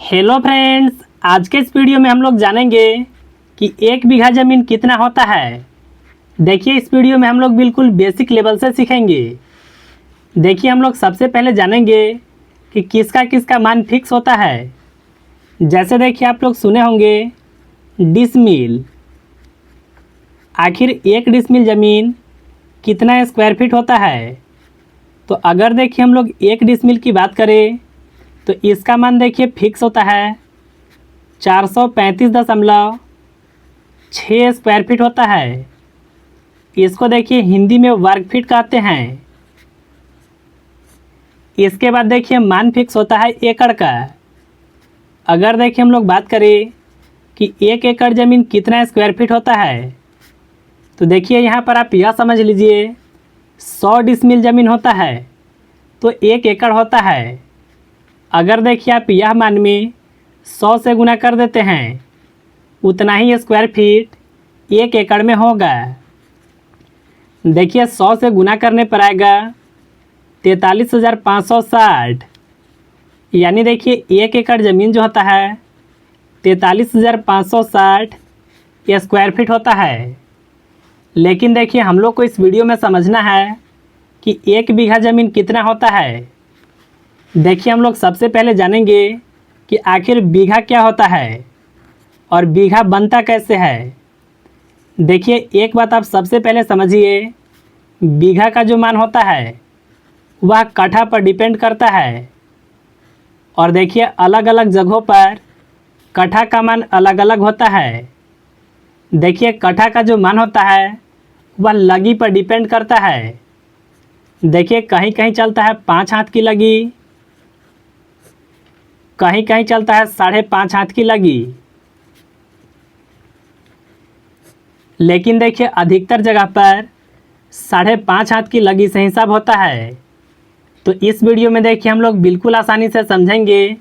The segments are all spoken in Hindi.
हेलो फ्रेंड्स, आज के इस वीडियो में हम लोग जानेंगे कि 1 बीघा ज़मीन कितना होता है। देखिए, इस वीडियो में हम लोग बिल्कुल बेसिक लेवल से सीखेंगे। देखिए, हम लोग सबसे पहले जानेंगे कि किसका किसका मान फिक्स होता है। जैसे देखिए, आप लोग सुने होंगे डिसमिल। आखिर 1 डिसमिल ज़मीन कितना स्क्वायर फीट होता है। तो अगर देखिए हम लोग 1 डिसमिल की बात करें तो इसका मान देखिए फिक्स होता है 435.6 स्क्वायर फीट होता है। इसको देखिए हिंदी में वर्ग फीट कहते हैं। इसके बाद देखिए मान फिक्स होता है एकड़ का। अगर देखिए हम लोग बात करें कि 1 एकड़ ज़मीन कितना स्क्वायर फीट होता है, तो देखिए यहाँ पर आप यह समझ लीजिए 100 डिसमिल ज़मीन होता है तो 1 एकड़ होता है। अगर देखिए आप यह मान में 100 से गुना कर देते हैं, उतना ही स्क्वायर फीट 1 एकड़ में होगा। देखिए 100 से गुना करने पर आएगा 43,560। यानी देखिए 1 एकड़ ज़मीन जो होता है 43,560 स्क्वायर फीट होता है। लेकिन देखिए हम लोग को इस वीडियो में समझना है कि 1 बीघा ज़मीन कितना होता है। देखिए हम लोग सबसे पहले जानेंगे कि आखिर बीघा क्या होता है और बीघा बनता कैसे है। देखिए एक बात आप सबसे पहले समझिए, बीघा का जो मान होता है वह कट्ठा पर डिपेंड करता है। और देखिए अलग अलग जगहों पर कट्ठा का मान अलग अलग होता है। देखिए कट्ठा का जो मान होता है वह लगी पर डिपेंड करता है। देखिए कहीं कहीं चलता है 5 हाथ की लगी, कहीं कहीं चलता है 5.5 हाथ की लगी। लेकिन देखिए अधिकतर जगह पर 5.5 हाथ की लगी से हिसाब होता है। तो इस वीडियो में देखिए हम लोग बिल्कुल आसानी से समझेंगे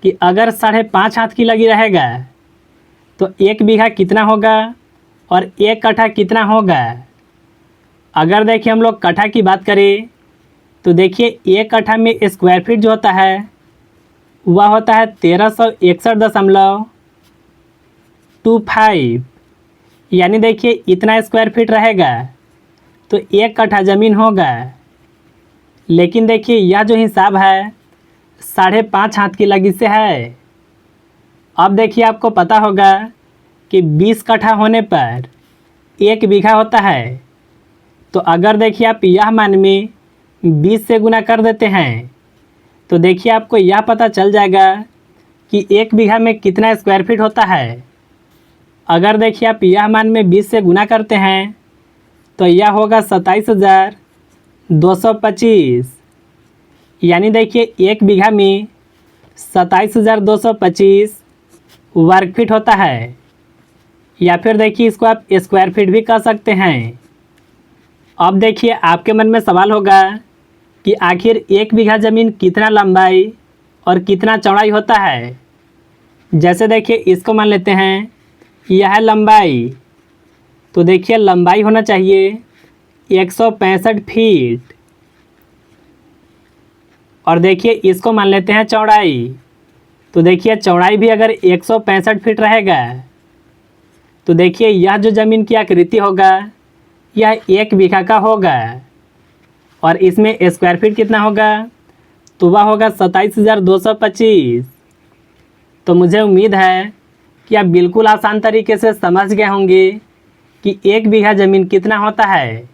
कि अगर 5.5 हाथ की लगी रहेगा तो 1 बीघा कितना होगा और 1 कट्ठा कितना होगा। अगर देखिए हम लोग कट्ठा की बात करें तो देखिए 1 कट्ठा में स्क्वायर फीट जो होता है वह होता है 1361.25। यानी देखिए इतना स्क्वायर फीट रहेगा तो 1 कट्ठा ज़मीन होगा। लेकिन देखिए यह जो हिसाब है 5.5 हाथ की लगी से है। अब देखिए आपको पता होगा कि 20 कट्ठा होने पर 1 बीघा होता है। तो अगर देखिए आप यह मान में 20 से गुना कर देते हैं तो देखिए आपको यह पता चल जाएगा कि 1 बीघा में कितना स्क्वायर फीट होता है। अगर देखिए आप यह मान में 20 से गुना करते हैं तो यह होगा 27,225। यानी देखिए 1 बीघा में 27,225 वर्ग फीट होता है। या फिर देखिए इसको आप स्क्वायर फीट भी कह सकते हैं। अब देखिए आपके मन में सवाल होगा कि आखिर 1 बीघा ज़मीन कितना लंबाई और कितना चौड़ाई होता है। जैसे देखिए इसको मान लेते हैं यह है लंबाई, तो देखिए लंबाई होना चाहिए 165 फीट। और देखिए इसको मान लेते हैं चौड़ाई, तो देखिए चौड़ाई भी अगर 165 फीट रहेगा तो देखिए यह जो ज़मीन की आकृति होगा यह 1 बीघा का होगा। और इसमें स्क्वायर फीट कितना होगा, तो वह होगा 27,225। तो मुझे उम्मीद है कि आप बिल्कुल आसान तरीके से समझ गए होंगे कि 1 बीघा ज़मीन कितना होता है।